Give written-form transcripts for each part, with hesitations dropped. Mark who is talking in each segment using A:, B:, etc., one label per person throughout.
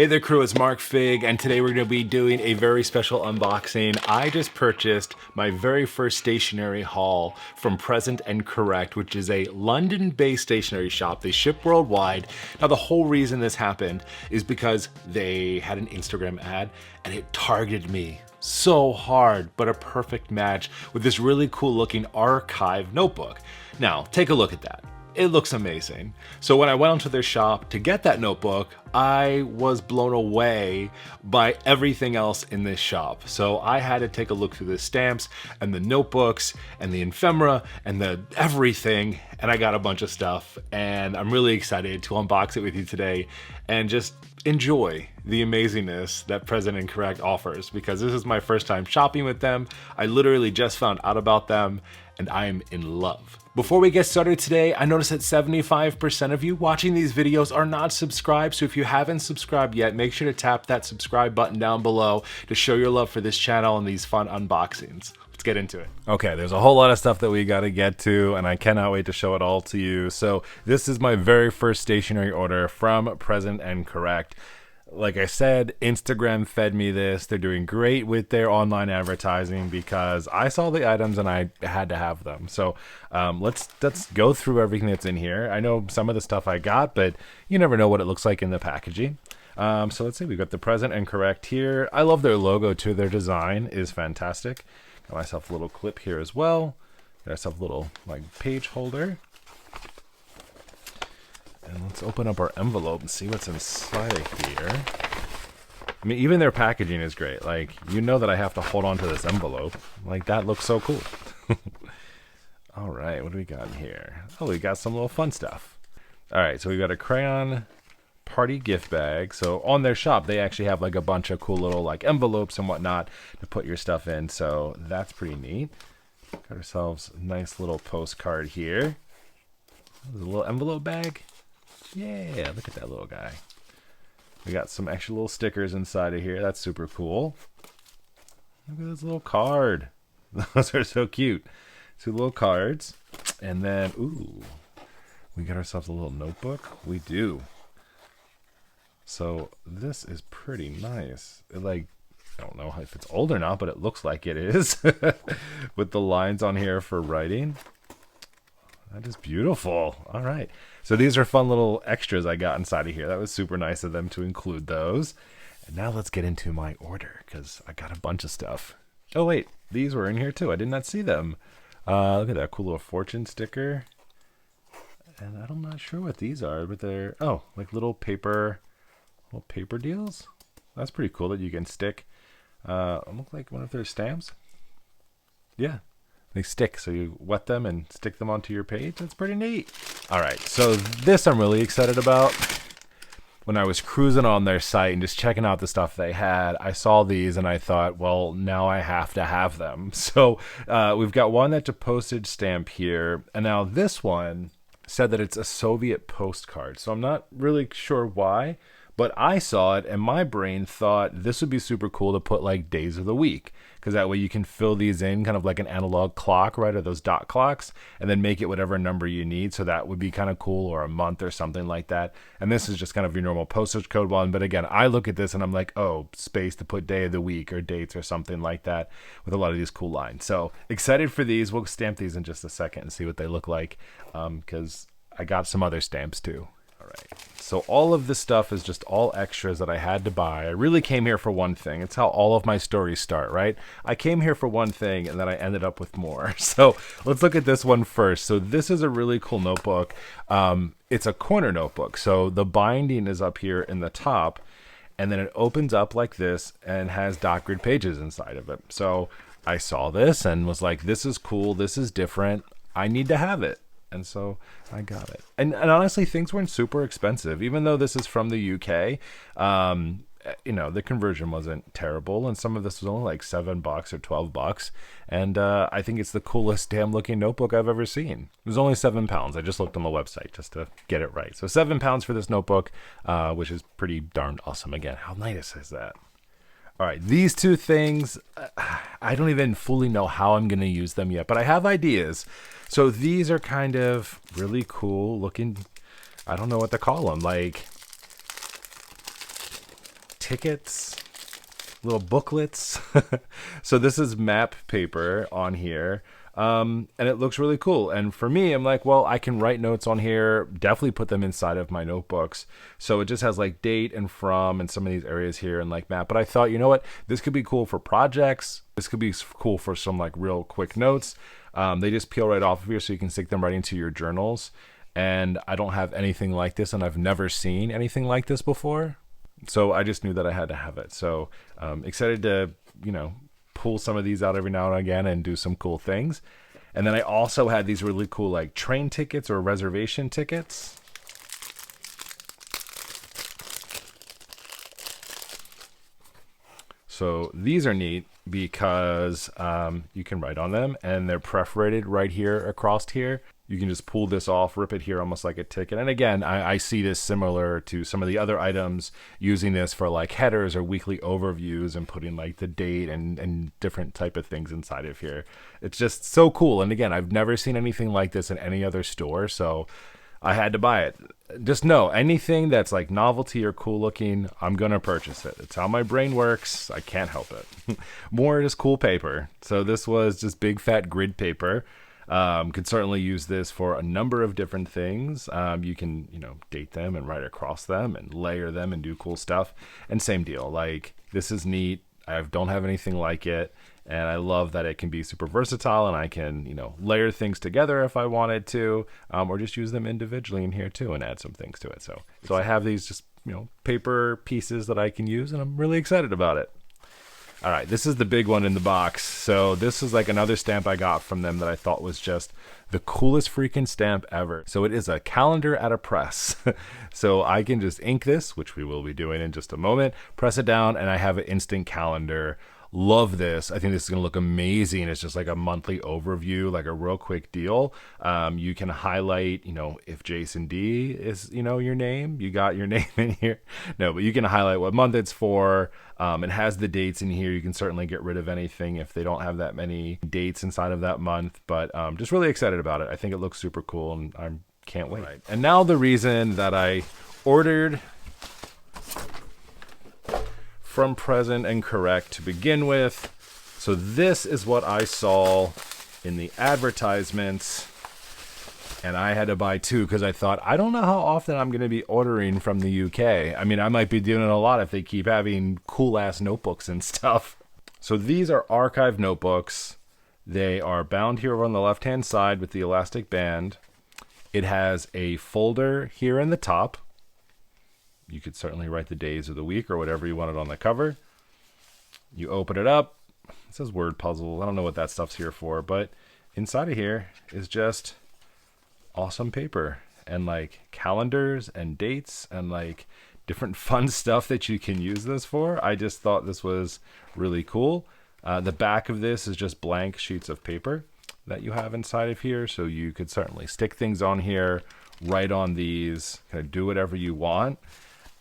A: Hey there crew, it's Mark Fig, and today we're going to be doing a very special unboxing. I just purchased my very first stationery haul from Present and Correct, which is a London-based stationery shop. They ship worldwide. Now the whole reason this happened is because they had an Instagram ad and it targeted me so hard, but a perfect match with this really cool looking archive notebook. Now take a look at that. It looks amazing. So when I went onto their shop to get that notebook, I was blown away by everything else in this shop. So I had to take a look through the stamps and the notebooks and the ephemera and the everything, and I got a bunch of stuff, and I'm really excited to unbox it with you today and just enjoy the amazingness that Present and Correct offers, because this is my first time shopping with them. I literally just found out about them and I'm in love. Before we get started today, I noticed that 75% of you watching these videos are not subscribed, so if you haven't subscribed yet, make sure to tap that subscribe button down below to show your love for this channel and these fun unboxings. Let's get into it. Okay, there's a whole lot of stuff that we got to get to, and I cannot wait to show it all to you. So this is my very first stationery order from Present and Correct. Like I said, Instagram fed me this. They're doing great with their online advertising because I saw the items and I had to have them. So let's go through everything that's in here. I know some of the stuff I got, but you never know what it looks like in the packaging. So let's see, we've got the Present and Correct here. I love their logo too. Their design is fantastic. Got myself a little clip here as well. Got myself a little like page holder. And let's open up our envelope and see what's inside of here. I mean, even their packaging is great. Like, you know that I have to hold on to this envelope. Like, that looks so cool. All right, what do we got in here? Oh, we got some little fun stuff. All right, so we got a crayon party gift bag. So on their shop, they actually have like a bunch of cool little like envelopes and whatnot to put your stuff in. So that's pretty neat. Got ourselves a nice little postcard here. There's a little envelope bag. Yeah, look at that little guy. We got some extra little stickers inside of here. That's super cool. Look at this little card. Those are so cute. Two little cards. And then, ooh, we got ourselves a little notebook. We do. So this is pretty nice. I don't know if it's old or not, but it looks like it is. With the lines on here for writing. That is beautiful. All right. So these are fun little extras I got inside of here. That was super nice of them to include those. And now let's get into my order because I got a bunch of stuff. Oh, wait. These were in here too. I did not see them. Look at that cool little fortune sticker. And I'm not sure what these are, but they're, oh, like little paper deals. That's pretty cool that you can stick. Look like one of their stamps. Yeah. They stick, so you wet them and stick them onto your page. That's pretty neat. All right, so this I'm really excited about. When I was cruising on their site and just checking out the stuff they had, I saw these and I thought, well, now I have to have them. So we've got one that's a postage stamp here, and now this one said that it's a Soviet postcard. So I'm not really sure why, but I saw it and my brain thought this would be super cool to put like days of the week, because that way you can fill these in kind of like an analog clock, right, or those dot clocks, and then make it whatever number you need. So that would be kind of cool, or a month or something like that. And this is just kind of your normal postage code one. But again, I look at this and I'm like, oh, space to put day of the week or dates or something like that with a lot of these cool lines. So excited for these. We'll stamp these in just a second and see what they look like, because I got some other stamps too. All right, so all of this stuff is just all extras that I had to buy. I really came here for one thing. It's how all of my stories start, right? I came here for one thing and then I ended up with more. So let's look at this one first. So this is a really cool notebook. It's a corner notebook. So the binding is up here in the top, and then it opens up like this and has dot grid pages inside of it. So I saw this and was like, this is cool. This is different. I need to have it. And so I got it. And honestly, things weren't super expensive. Even though this is from the UK, you know, the conversion wasn't terrible. And some of this was only like $7 or $12. And I think it's the coolest damn looking notebook I've ever seen. It was only £7. I just looked on the website just to get it right. So £7 for this notebook, which is pretty darn awesome. Again, how nice is that? All right, these two things, I don't even fully know how I'm going to use them yet, but I have ideas. So these are kind of really cool looking, I don't know what to call them, like tickets, little booklets. So this is map paper on here. And it looks really cool. And for me, I'm like, well, I can write notes on here, definitely put them inside of my notebooks. So it just has like date and from and some of these areas here and like map. But I thought, you know what, this could be cool for projects. This could be cool for some like real quick notes. They just peel right off of here so you can stick them right into your journals. And I don't have anything like this, and I've never seen anything like this before. So I just knew that I had to have it. So excited to, you know, pull some of these out every now and again and do some cool things. And then I also had these really cool like train tickets or reservation tickets. So these are neat because you can write on them, and they're perforated right here across here. You can just pull this off, rip it here almost like a ticket. And again, I see this similar to some of the other items, using this for like headers or weekly overviews and putting like the date and different type of things inside of here. It's just so cool. And again, I've never seen anything like this in any other store, so I had to buy it. Just know, anything that's like novelty or cool looking, I'm going to purchase it. It's how my brain works. I can't help it. More just cool paper. So this was just big fat grid paper. Could certainly use this for a number of different things. You can, you know, date them and write across them and layer them and do cool stuff. And same deal, like this is neat. I don't have anything like it. And I love that it can be super versatile, and I can, you know, layer things together if I wanted to, or just use them individually in here too and add some things to it. So I have these just, you know, paper pieces that I can use, and I'm really excited about it. All right, this is the big one in the box. So this is like another stamp I got from them that I thought was just the coolest freaking stamp ever. So it is a calendar at a press. So I can just ink this, which we will be doing in just a moment, press it down, and I have an instant calendar. Love this. I think this is going to look amazing. It's just like a monthly overview, like a real quick deal. You can highlight, you know, if Jason D is, you know, your name, you got your name in here. No, but you can highlight what month it's for. It has the dates in here. You can certainly get rid of anything if they don't have that many dates inside of that month. But just really excited about it. I think it looks super cool, and I can't wait. Right. And now the reason that I ordered from Present and Correct to begin with. So this is what I saw in the advertisements, and I had to buy two because I thought, I don't know how often I'm going to be ordering from the UK. I mean, I might be doing it a lot if they keep having cool ass notebooks and stuff. So these are archive notebooks. They are bound here on the left hand side with the elastic band. It has a folder here in the top. You could certainly write the days of the week or whatever you wanted on the cover. You open it up. It says word puzzle. I don't know what that stuff's here for, but inside of here is just awesome paper and like calendars and dates and like different fun stuff that you can use this for. I just thought this was really cool. The back of this is just blank sheets of paper that you have inside of here. So you could certainly stick things on here, write on these, kind of do whatever you want.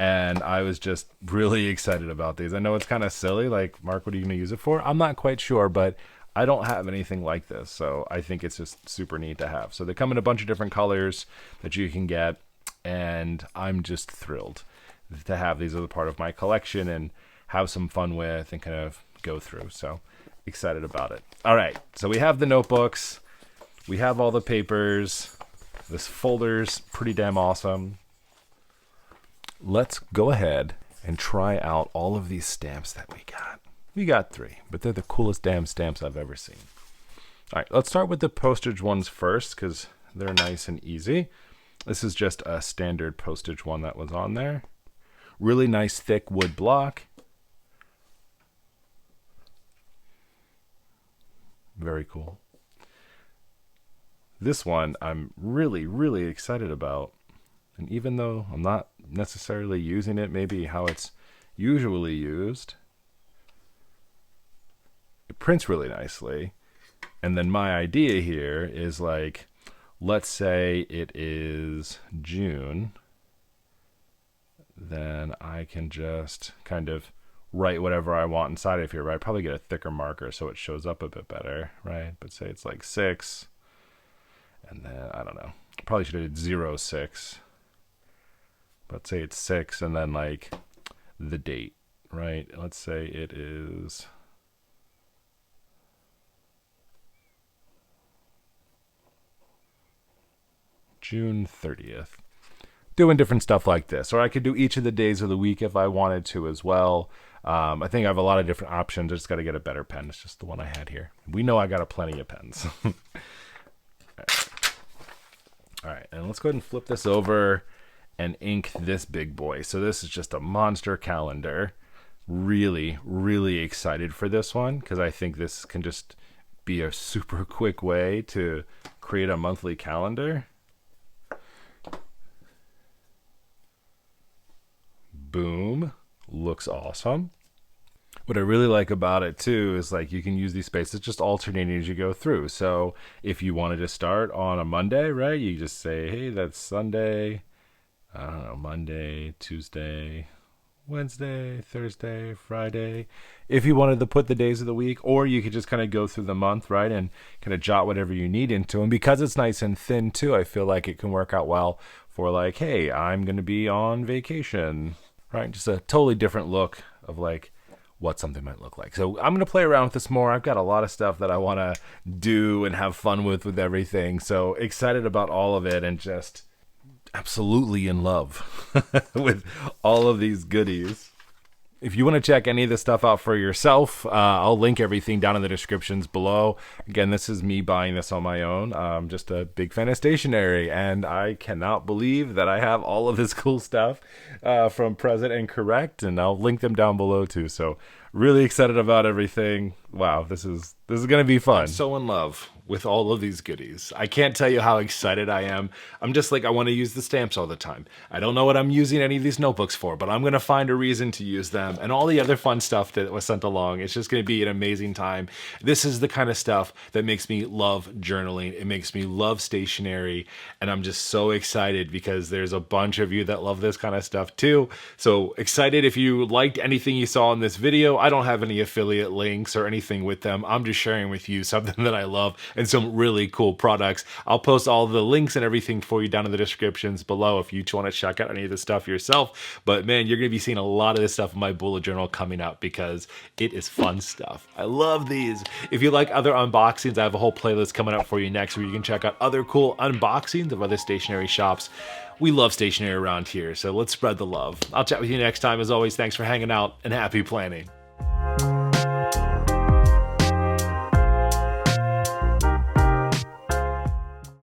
A: And I was just really excited about these. I know it's kind of silly, like, Mark, what are you going to use it for? I'm not quite sure, but I don't have anything like this. So I think it's just super neat to have. So they come in a bunch of different colors that you can get. And I'm just thrilled to have these as a part of my collection and have some fun with and kind of go through. So excited about it. All right. So we have the notebooks. We have all the papers. This folder's pretty damn awesome. Let's go ahead and try out all of these stamps that we got. We got 3, but they're the coolest damn stamps I've ever seen. All right, let's start with the postage ones first because they're nice and easy. This is just a standard postage one that was on there. Really nice thick wood block. Very cool. This one I'm really, really excited about. And even though I'm not necessarily using it maybe how it's usually used, it prints really nicely. And then my idea here is like, let's say it is June, then I can just kind of write whatever I want inside of here, right? I'd probably get a thicker marker so it shows up a bit better, right? But say it's like 6, and then I don't know, probably should have did 06. But say it's 6 and then like the date. right? Let's say it is June 30th. Doing different stuff like this, or I could do each of the days of the week if I wanted to as well. I think I have a lot of different options. I just got to get a better pen. It's just the one I had here. We know I got a plenty of pens. All right, and let's go ahead and flip this over and ink this big boy. So this is just a monster calendar. Really, really excited for this one because I think this can just be a super quick way to create a monthly calendar. Boom. Looks awesome. What I really like about it too is like you can use these spaces just alternating as you go through. So if you wanted to start on a Monday, right, you just say, hey, that's Sunday, I don't know, Monday, Tuesday, Wednesday, Thursday, Friday. If you wanted to put the days of the week, or you could just kind of go through the month, right, and kind of jot whatever you need into. And because it's nice and thin too, I feel like it can work out well for like, hey, I'm going to be on vacation, right? Just a totally different look of like what something might look like. So I'm going to play around with this more. I've got a lot of stuff that I want to do and have fun with everything. So excited about all of it and just absolutely in love with all of these goodies. If you want to check any of this stuff out for yourself, I'll link everything down in the descriptions below. Again, this is me buying this on my own. I'm just a big fan of Stationery, and I cannot believe that I have all of this cool stuff from Present and Correct, and I'll link them down below too. So really excited about everything. Wow, this is going to be fun. I'm so in love with all of these goodies. I can't tell you how excited I am. I'm just like, I want to use the stamps all the time. I don't know what I'm using any of these notebooks for, but I'm going to find a reason to use them and all the other fun stuff that was sent along. It's just going to be an amazing time. This is the kind of stuff that makes me love journaling. It makes me love stationery, and I'm just so excited because there's a bunch of you that love this kind of stuff too. So excited if you liked anything you saw in this video. I don't have any affiliate links or anything with them. I'm just sharing with you something that I love and some really cool products. I'll post all the links and everything for you down in the descriptions below if you want to check out any of this stuff yourself. But man, you're going to be seeing a lot of this stuff in my bullet journal coming up because it is fun stuff. I love these. If you like other unboxings, I have a whole playlist coming up for you next where you can check out other cool unboxings of other stationery shops. We love stationery around here, so let's spread the love. I'll chat with you next time. As always, thanks for hanging out and happy planning.